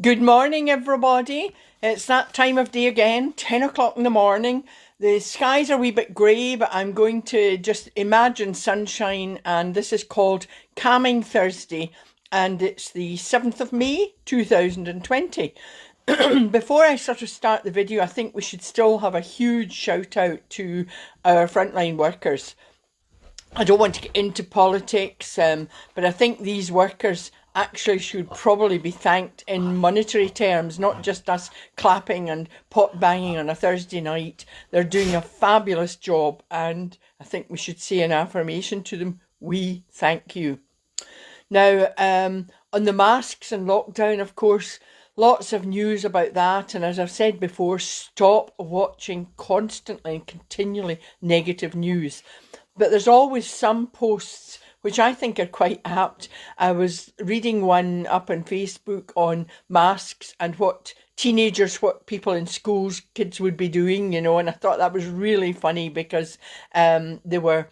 Good morning, everybody. It's that time of day again, 10 o'clock in the morning. The skies are a wee bit grey, but I'm going to just imagine sunshine, and this is called Calming Thursday, and it's the 7th of May, 2020. Before I sort of start the video, I think we should still have a huge shout out to our frontline workers. I don't want to get into politics, but I think these workers actually should probably be thanked in monetary terms, not just us clapping and pot banging on a Thursday night. They're doing a fabulous job, and I think we should say an affirmation to them. We thank you. Now, on the masks and lockdown, of course, lots of news about that. And as I've said before, stop watching constantly and continually negative news. But there's always some posts which I think are quite apt. I was reading one up on Facebook on masks and what people in schools, kids would be doing, and I thought that was really funny because they were,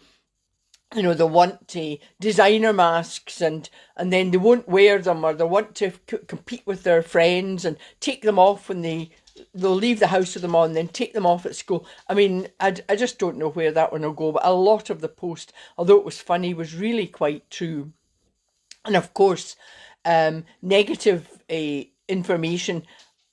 they want to designer masks and then they won't wear them, or they want to compete with their friends and take them off when they'll leave the house with them on, then take them off at school. I mean, I just don't know where that one will go, but a lot of the post, although it was funny, was really quite true. And of course, negative information,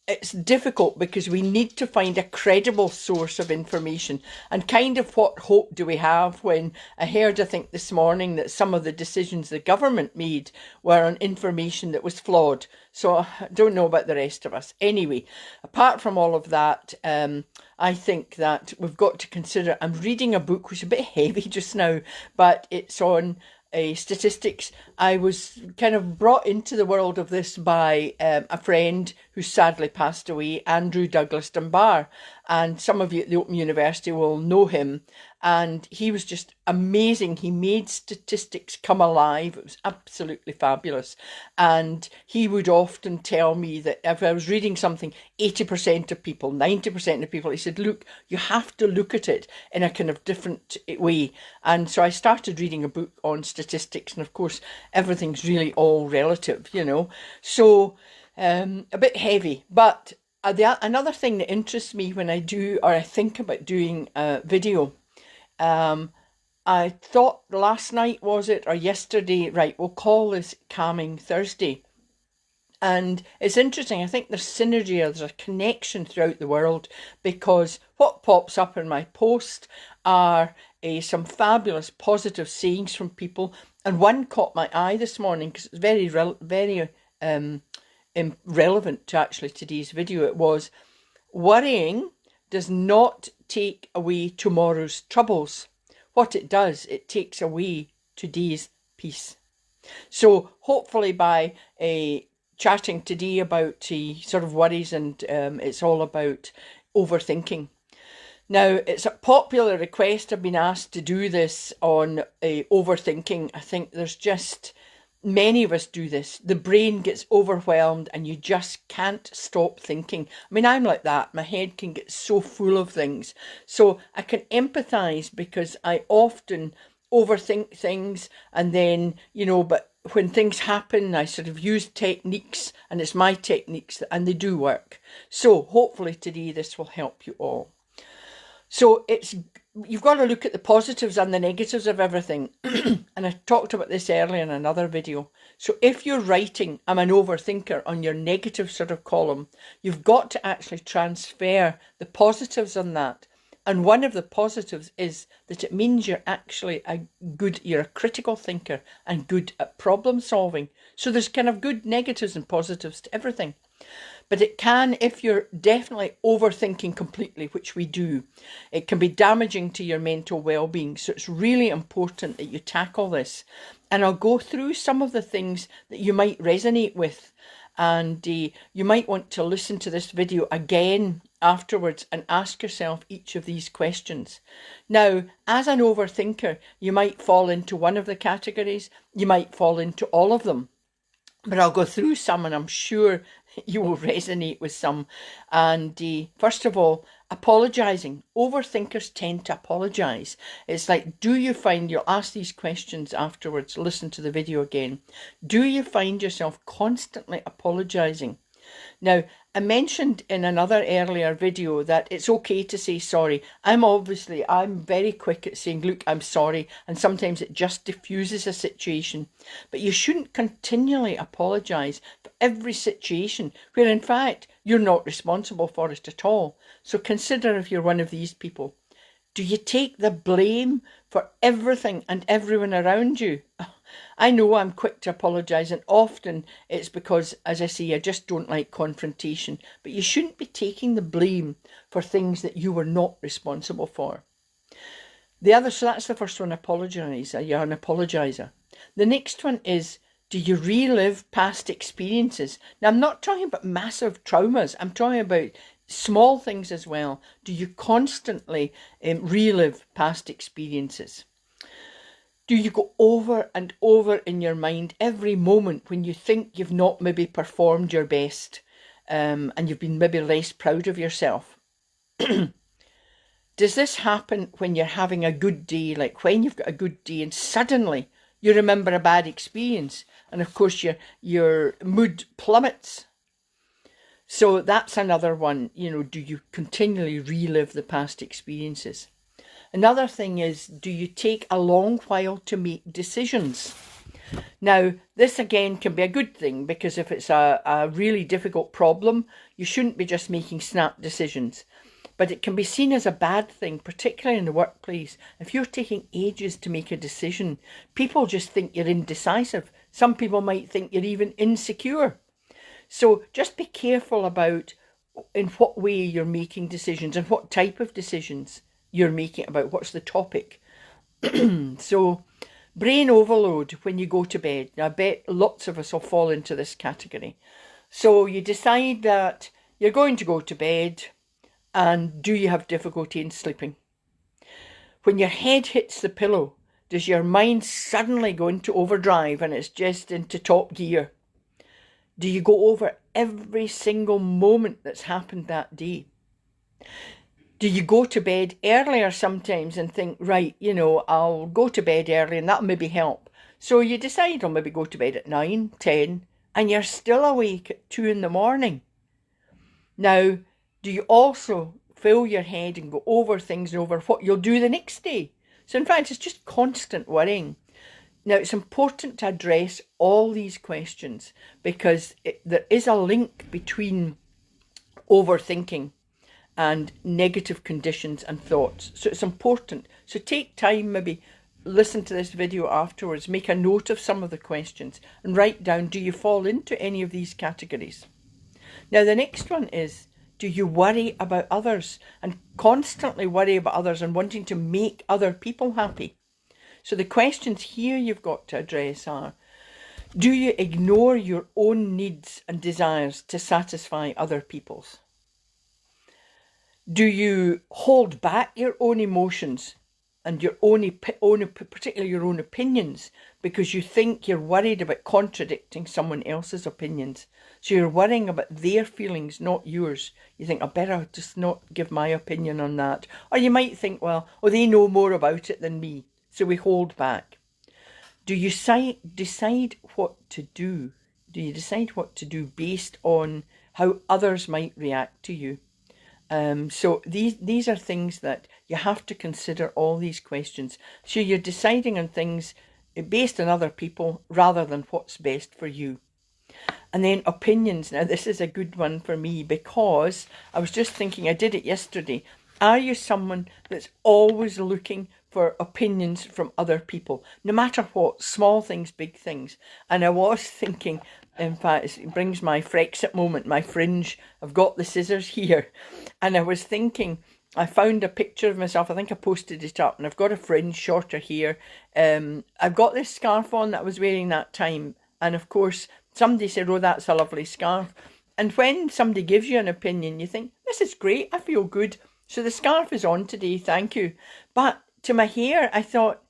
it's difficult because we need to find a credible source of information. And kind of what hope do we have when I heard, I think this morning, that some of the decisions the government made were on information that was flawed. So I don't know about the rest of us. Anyway, apart from all of that, I think that we've got to consider, I'm reading a book which is a bit heavy just now, but it's on statistics. I was kind of brought into the world of this by a friend who sadly passed away, Andrew Douglas Dunbar, and some of you at the Open University will know him, and he was just amazing. He made statistics come alive. It was absolutely fabulous, and he would often tell me that if I was reading something, 80% of people, 90% of people, he said, look, you have to look at it in a kind of different way. And so I started reading a book on statistics, and of course everything's really all relative, so a bit heavy. But another thing that interests me when I do, or I think about doing a video, I thought last night, was it, or yesterday, right, we'll call this Calming Thursday. And it's interesting, I think there's synergy, or there's a connection throughout the world, because what pops up in my post are some fabulous positive sayings from people. And one caught my eye this morning because it's very relevant to actually today's video. It was, worrying does not take away tomorrow's troubles. What it does, it takes away today's peace. So hopefully by chatting today about sort of worries, and it's all about overthinking. Now, it's a popular request. I've been asked to do this on overthinking. I think there's just, many of us do this. The brain gets overwhelmed and you just can't stop thinking. I mean, I'm like that. My head can get so full of things. So I can empathise because I often overthink things, and then, but when things happen, I sort of use techniques, and it's my techniques and they do work. So hopefully today this will help you all. So you've got to look at the positives and the negatives of everything. And I talked about this earlier in another video. So if you're writing, I'm an overthinker, on your negative sort of column, you've got to actually transfer the positives on that. And one of the positives is that it means you're actually you're a critical thinker and good at problem solving. So there's kind of good negatives and positives to everything. But it can, if you're definitely overthinking completely, which we do, it can be damaging to your mental well-being. So it's really important that you tackle this. And I'll go through some of the things that you might resonate with. And you might want to listen to this video again afterwards and ask yourself each of these questions. Now, as an overthinker, you might fall into one of the categories. You might fall into all of them. But I'll go through some, and I'm sure you will resonate with some. And first of all, apologising. Overthinkers tend to apologise. It's like, you'll ask these questions afterwards, listen to the video again. Do you find yourself constantly apologising? Now, I mentioned in another earlier video that it's okay to say sorry. I'm very quick at saying, look, I'm sorry, and sometimes it just diffuses a situation. But you shouldn't continually apologise for every situation where in fact you're not responsible for it at all. So consider if you're one of these people. Do you take the blame for everything and everyone around you? I know I'm quick to apologise, and often it's because, as I say, I just don't like confrontation. But you shouldn't be taking the blame for things that you were not responsible for. So that's the first one, apologise. You're an apologiser. The next one is, do you relive past experiences? Now, I'm not talking about massive traumas. I'm talking about small things as well. Do you constantly relive past experiences? Do you go over and over in your mind every moment when you think you've not maybe performed your best and you've been maybe less proud of yourself? Does this happen when you're having a good day, like when you've got a good day and suddenly you remember a bad experience and of course your mood plummets? So that's another one, do you continually relive the past experiences? Another thing is, do you take a long while to make decisions? Now, this again can be a good thing, because if it's a really difficult problem, you shouldn't be just making snap decisions. But it can be seen as a bad thing, particularly in the workplace. If you're taking ages to make a decision, people just think you're indecisive. Some people might think you're even insecure. So just be careful about in what way you're making decisions and what type of decisions you're making about what's the topic. So brain overload when you go to bed. Now, I bet lots of us will fall into this category. So you decide that you're going to go to bed, and do you have difficulty in sleeping? When your head hits the pillow, does your mind suddenly go into overdrive and it's just into top gear? Do you go over every single moment that's happened that day? Do you go to bed earlier sometimes and think, right, I'll go to bed early and that'll maybe help. So you decide I'll maybe go to bed at 9, 10, and you're still awake at 2 in the morning. Now, do you also fill your head and go over things and over what you'll do the next day? So in fact, it's just constant worrying. Now, it's important to address all these questions because there is a link between overthinking and negative conditions and thoughts. So it's important. So take time, maybe listen to this video afterwards, make a note of some of the questions and write down, do you fall into any of these categories? Now, the next one is, do you worry about others and constantly worry about others and wanting to make other people happy? So the questions here you've got to address are, do you ignore your own needs and desires to satisfy other people's? Do you hold back your own emotions and your particularly your own opinions, because you think you're worried about contradicting someone else's opinions? So you're worrying about their feelings, not yours. You think, I better just not give my opinion on that. Or you might think, well, they know more about it than me. So we hold back. Do you decide what to do? Do you decide what to do based on how others might react to you? So these are things that you have to consider, all these questions. So you're deciding on things based on other people rather than what's best for you. And then opinions. Now, this is a good one for me because I was just thinking, I did it yesterday. Are you someone that's always looking for opinions from other people, no matter what, small things, big things? And I was thinking, in fact, it brings my Frexit moment, my fringe. I've got the scissors here. And I was thinking, I found a picture of myself. I think I posted it up, and I've got a fringe, shorter hair. I've got this scarf on that I was wearing that time. And of course, somebody said, oh, that's a lovely scarf. And when somebody gives you an opinion, you think, this is great, I feel good. So the scarf is on today, thank you. But to my hair, I thought,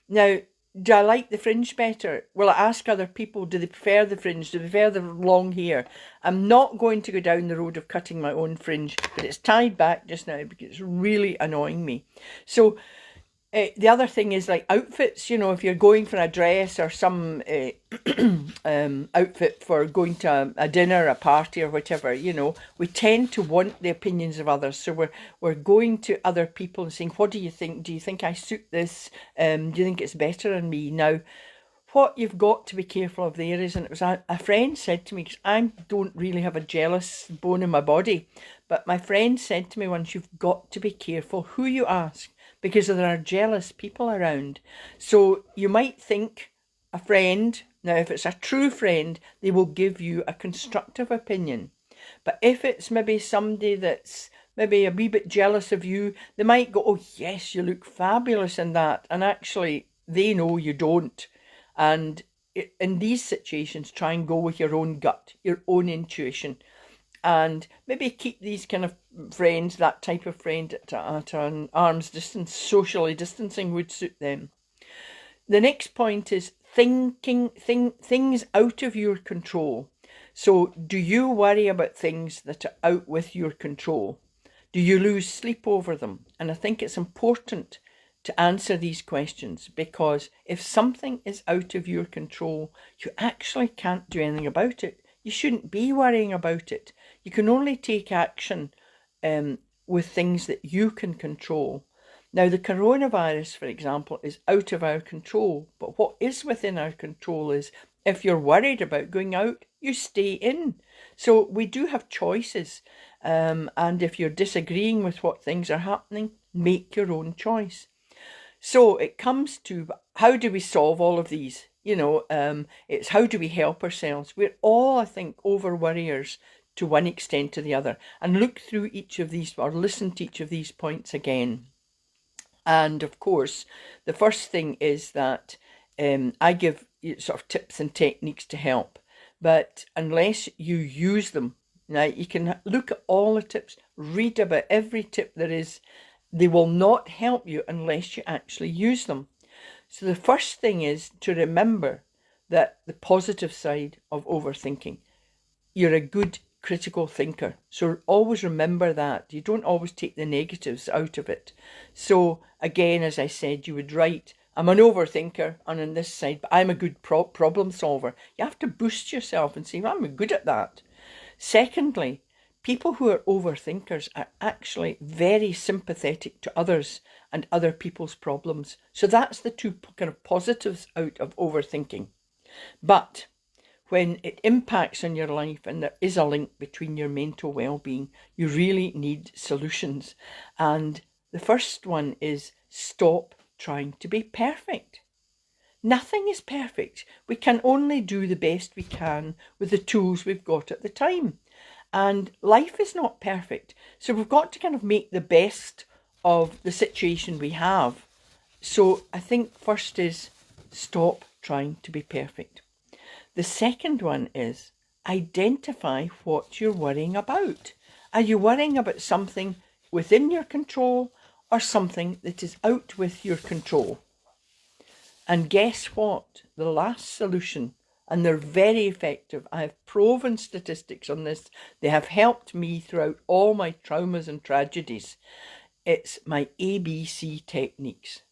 now, do I like the fringe better? Will I ask other people, do they prefer the fringe? Do they prefer the long hair? I'm not going to go down the road of cutting my own fringe, but it's tied back just now because it's really annoying me. So The other thing is like outfits, if you're going for a dress or some outfit for going to a dinner, a party or whatever, we tend to want the opinions of others. So we're going to other people and saying, what do you think? Do you think I suit this? Do you think it's better on me? Now, what you've got to be careful of there is, and it was a friend said to me, because I don't really have a jealous bone in my body, but my friend said to me once, you've got to be careful who you ask, because there are jealous people around. So you might think a friend, now if it's a true friend, they will give you a constructive opinion. But if it's maybe somebody that's maybe a wee bit jealous of you, they might go, oh yes, you look fabulous in that. And actually, they know you don't. And in these situations, try and go with your own gut, your own intuition. And maybe keep these kind of friends, that type of friend, at an arm's distance. Socially distancing would suit them. The next point is things out of your control. So do you worry about things that are out with your control? Do you lose sleep over them? And I think it's important to answer these questions, because if something is out of your control, you actually can't do anything about it. You shouldn't be worrying about it. You can only take action with things that you can control. Now, the coronavirus, for example, is out of our control. But what is within our control is, if you're worried about going out, you stay in. So we do have choices. And if you're disagreeing with what things are happening, make your own choice. So it comes to, how do we solve all of these? It's how do we help ourselves? We're all, I think, over worriers to one extent or the other. And look through each of these, or listen to each of these points again. And of course, the first thing is that I give sort of tips and techniques to help. But unless you use them, now you can look at all the tips, read about every tip there is, they will not help you unless you actually use them. So the first thing is to remember that the positive side of overthinking. You're a good critical thinker. So always remember that. You don't always take the negatives out of it. So again, as I said, you would write, I'm an overthinker and on this side, but I'm a good problem solver. You have to boost yourself and say, well, I'm good at that. Secondly, people who are overthinkers are actually very sympathetic to others and other people's problems. So that's the two kind of positives out of overthinking. But when it impacts on your life and there is a link between your mental well-being, you really need solutions. And the first one is stop trying to be perfect. Nothing is perfect. We can only do the best we can with the tools we've got at the time. And life is not perfect. So we've got to kind of make the best of the situation we have. So I think first is stop trying to be perfect. The second one is identify what you're worrying about. Are you worrying about something within your control or something that is out with your control? And guess what? The last solution, and they're very effective. I have proven statistics on this. They have helped me throughout all my traumas and tragedies. It's my ABC techniques.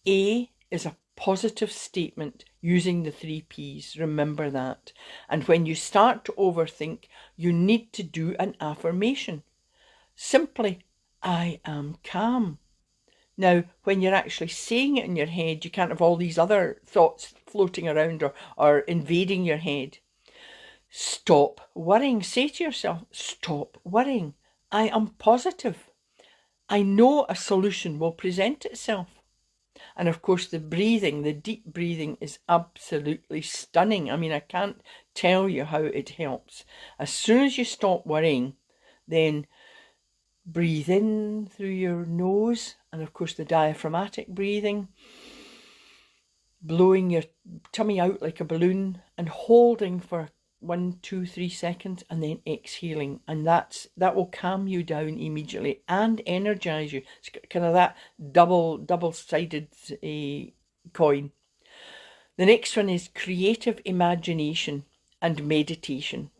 A is a positive statement using the 3 Ps. Remember that. And when you start to overthink, you need to do an affirmation. Simply, I am calm. Now, when you're actually saying it in your head, you can't have all these other thoughts floating around or invading your head. Stop worrying. Say to yourself, stop worrying. I am positive. I know a solution will present itself. And of course, the breathing, the deep breathing is absolutely stunning. I mean, I can't tell you how it helps. As soon as you stop worrying, then breathe in through your nose, and of course the diaphragmatic breathing, blowing your tummy out like a balloon and holding for 1, 2, 3 seconds and then exhaling, and that will calm you down immediately and energize you. It's kind of that double-sided coin. The next one is creative imagination and meditation.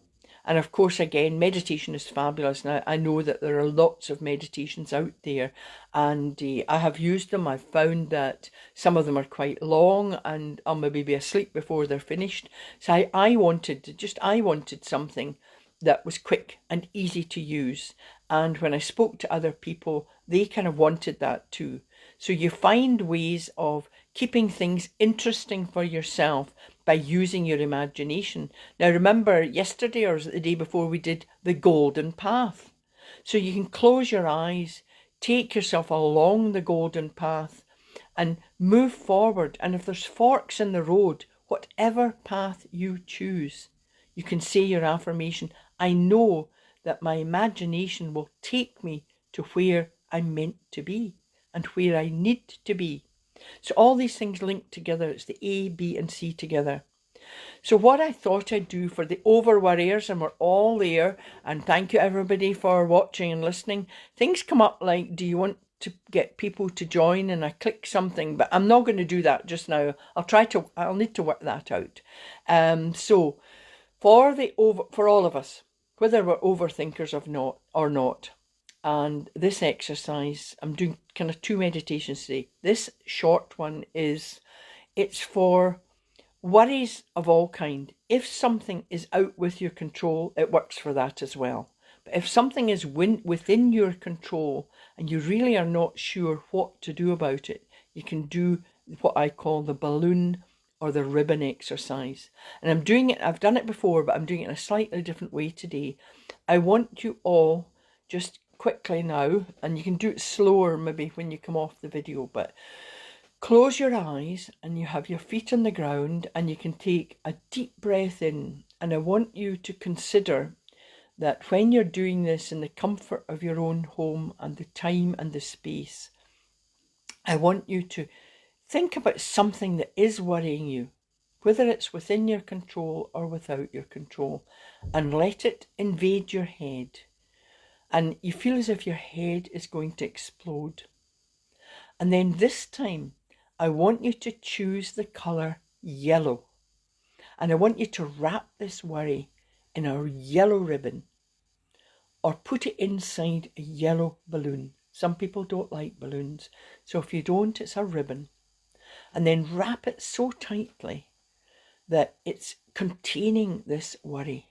And of course, again, meditation is fabulous. Now, I know that there are lots of meditations out there, and I have used them. I've found that some of them are quite long, and I'll maybe be asleep before they're finished. So I wanted something that was quick and easy to use. And when I spoke to other people, they kind of wanted that too. So you find ways of keeping things interesting for yourself by using your imagination. Now remember, yesterday or was it the day before, we did the golden path. So you can close your eyes, take yourself along the golden path and move forward. And if there's forks in the road, whatever path you choose, you can say your affirmation. I know that my imagination will take me to where I'm meant to be and where I need to be. So all these things link together. It's the A, B and C together. So what I thought I'd do for the over worriers, and we're all there, and thank you everybody for watching and listening. Things come up like, do you want to get people to join? And I click something, but I'm not going to do that just now. I'll need to work that out. So for all of us, whether we're overthinkers or not, and this exercise, I'm doing kind of 2 meditations today. This short one it's for worries of all kind. If something is out with your control, it works for that as well. But if something is within your control and you really are not sure what to do about it, you can do what I call the balloon or the ribbon exercise. And I've done it before, but I'm doing it in a slightly different way today. I want you all just quickly now, and you can do it slower maybe when you come off the video, but close your eyes and you have your feet on the ground and you can take a deep breath in. And I want you to consider that when you're doing this in the comfort of your own home and the time and the space, I want you to think about something that is worrying you, whether it's within your control or without your control, and let it invade your head. And you feel as if your head is going to explode. And then this time, I want you to choose the colour yellow. And I want you to wrap this worry in a yellow ribbon or put it inside a yellow balloon. Some people don't like balloons. So if you don't, it's a ribbon. And then wrap it so tightly that it's containing this worry.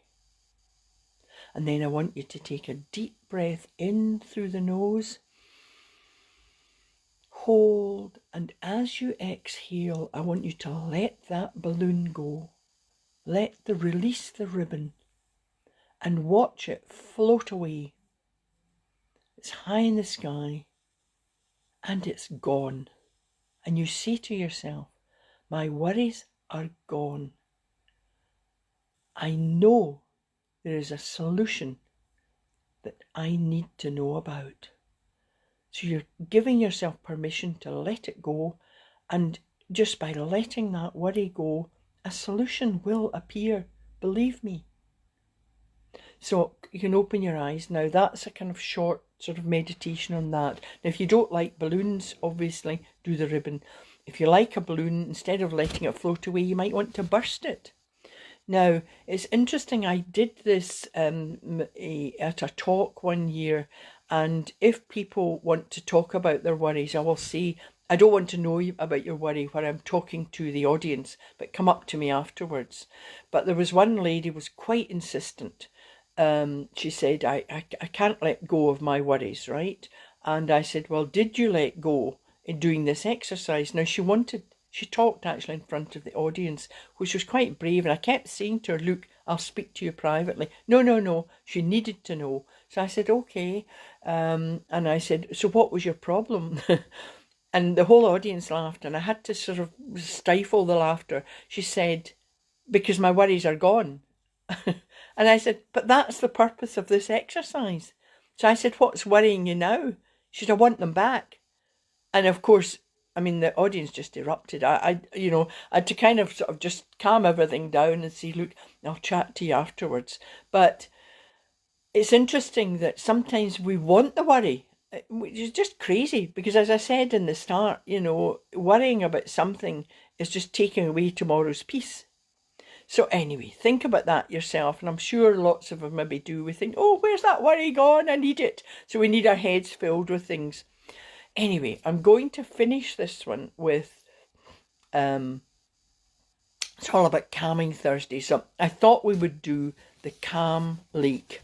And then I want you to take a deep breath in through the nose. Hold, and as you exhale, I want you to let that balloon go. Release the ribbon and watch it float away. It's high in the sky and it's gone. And you say to yourself, my worries are gone. I know there is a solution that I need to know about. So you're giving yourself permission to let it go, and just by letting that worry go, a solution will appear, believe me. So you can open your eyes. Now that's a kind of short sort of meditation on that. Now if you don't like balloons, obviously do the ribbon. If you like a balloon, instead of letting it float away, you might want to burst it. Now, it's interesting, I did this at a talk one year, and if people want to talk about their worries, I will say, I don't want to know about your worry where I'm talking to the audience, but come up to me afterwards. But there was one lady who was quite insistent. She said, I can't let go of my worries, right? And I said, well, did you let go in doing this exercise? Now, she talked actually in front of the audience, which was quite brave. And I kept saying to her, look, I'll speak to you privately. No. She needed to know. So I said, okay. And I said, so what was your problem? And the whole audience laughed, and I had to sort of stifle the laughter. She said, because my worries are gone. And I said, but that's the purpose of this exercise. So I said, what's worrying you now? She said, I want them back. And of course, I mean, the audience just erupted. I had to kind of sort of just calm everything down and say, look, I'll chat to you afterwards. But it's interesting that sometimes we want the worry, which is just crazy. Because as I said in the start, worrying about something is just taking away tomorrow's peace. So anyway, think about that yourself, and I'm sure lots of us maybe do. We think, oh, where's that worry gone? I need it. So we need our heads filled with things. Anyway, I'm going to finish this one with, it's all about calming Thursday. So I thought we would do the Calm Lake.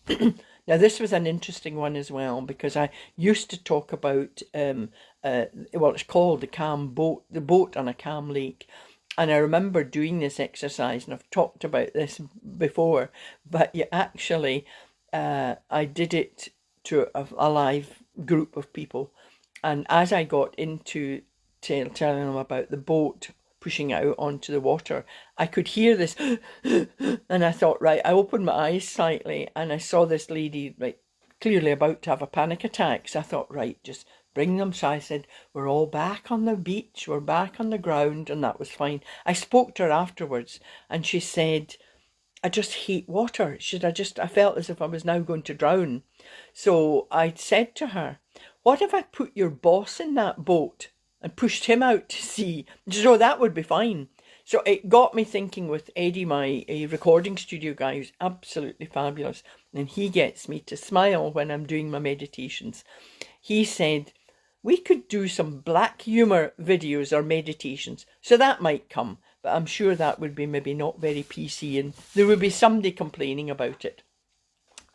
Now, this was an interesting one as well, because I used to talk about, it's called the Calm Boat, the boat on a calm lake. And I remember doing this exercise, and I've talked about this before, but you actually, I did it to a live group of people. And as I got into telling them about the boat pushing out onto the water, I could hear this, and I thought, right, I opened my eyes slightly, and I saw this lady, like, clearly about to have a panic attack. So I thought, right, just bring them. So I said, we're all back on the beach, we're back on the ground, and that was fine. I spoke to her afterwards, and she said, I just hate water. She said, I felt as if I was now going to drown. So I said to her, what if I put your boss in that boat and pushed him out to sea? So that would be fine. So it got me thinking with Eddie, my recording studio guy, who's absolutely fabulous, and he gets me to smile when I'm doing my meditations. He said, we could do some black humour videos or meditations. So that might come, but I'm sure that would be maybe not very PC, and there would be somebody complaining about it.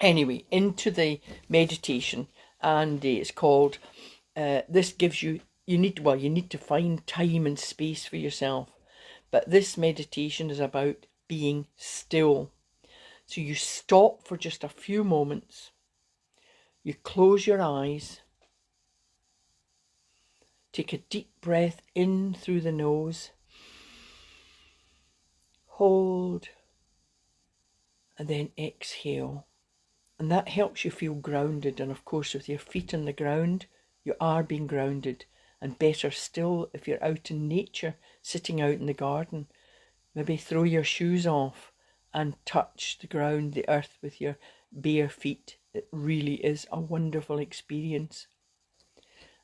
Anyway, into the meditation, and it's called, this gives you, you need to find time and space for yourself. But this meditation is about being still. So you stop for just a few moments. You close your eyes. Take a deep breath in through the nose. Hold. And then exhale. And that helps you feel grounded. And of course, with your feet on the ground, you are being grounded. And better still, if you're out in nature, sitting out in the garden, maybe throw your shoes off and touch the ground, the earth, with your bare feet. It really is a wonderful experience.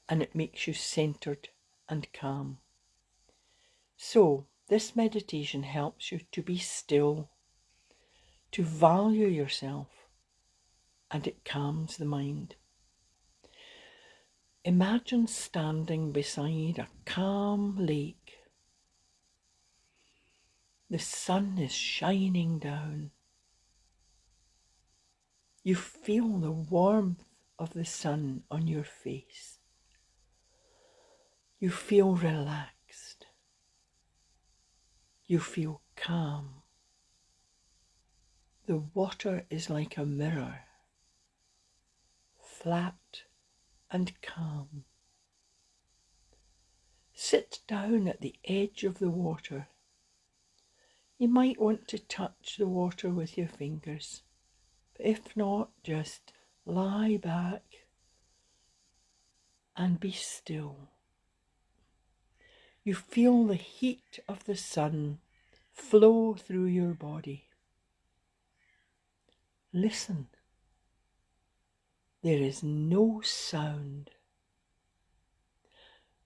And it makes you centered and calm. So this meditation helps you to be still, to value yourself, and it calms the mind. Imagine standing beside a calm lake. The sun is shining down. You feel the warmth of the sun on your face. You feel relaxed. You feel calm. The water is like a mirror, flat and calm. Sit down at the edge of the water. You might want to touch the water with your fingers, but if not, just lie back and be still. You feel the heat of the sun flow through your body. Listen. There is no sound.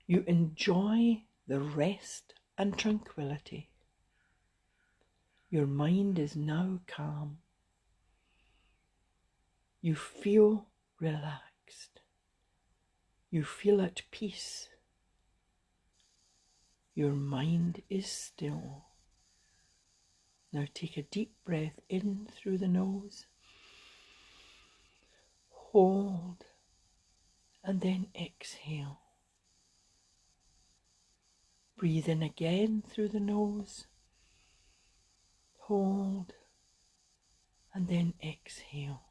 You enjoy the rest and tranquility. Your mind is now calm. You feel relaxed. You feel at peace. Your mind is still. Now take a deep breath in through the nose. Hold, and then exhale. Breathe in again through the nose. Hold, and then exhale.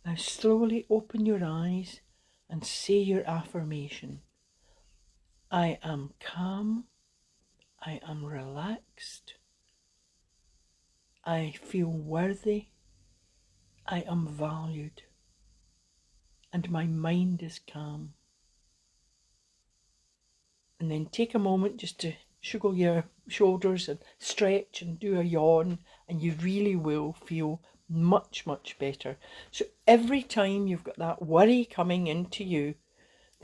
Now slowly open your eyes and say your affirmation. I am calm. I am relaxed. I feel worthy. I am valued, and my mind is calm. And then take a moment just to shuggle your shoulders and stretch and do a yawn, and you really will feel much, much better. So every time you've got that worry coming into you,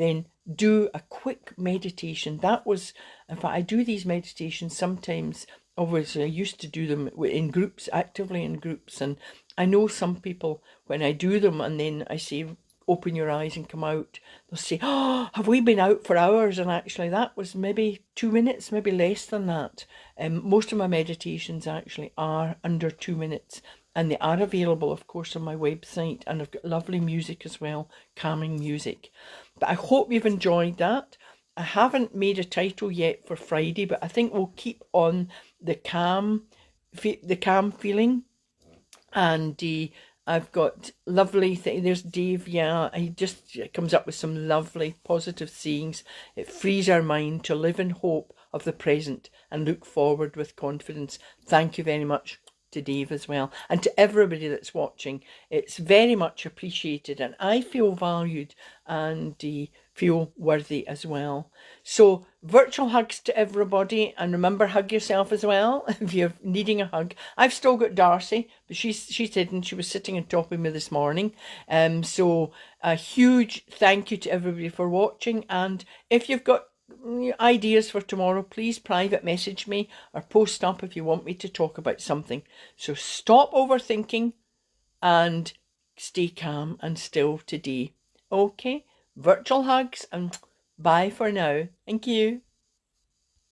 then do a quick meditation. That was, in fact, I do these meditations sometimes. Obviously, I used to do them in groups, actively in groups. And I know some people, when I do them and then I say, open your eyes and come out, they'll say, oh, have we been out for hours? And actually that was maybe 2 minutes, maybe less than that. Most of my meditations actually are under 2 minutes, and they are available, of course, on my website, and I've got lovely music as well, calming music. But I hope you've enjoyed that. I haven't made a title yet for Friday, but I think we'll keep on the calm feeling. And I've got lovely things. There's Dave, yeah, he just comes up with some lovely positive sayings. It frees our mind to live in hope of the present and look forward with confidence. Thank you very much to Dave as well, and to everybody that's watching. It's very much appreciated, and I feel valued and feel worthy as well. So virtual hugs to everybody, and remember, hug yourself as well if you're needing a hug. I've still got Darcy, but she's hidden. She was sitting on top of me this morning. So a huge thank you to everybody for watching, and if you've got ideas for tomorrow, please private message me or post up if you want me to talk about something. So stop overthinking and stay calm and still today. Okay, virtual hugs and bye for now. Thank you.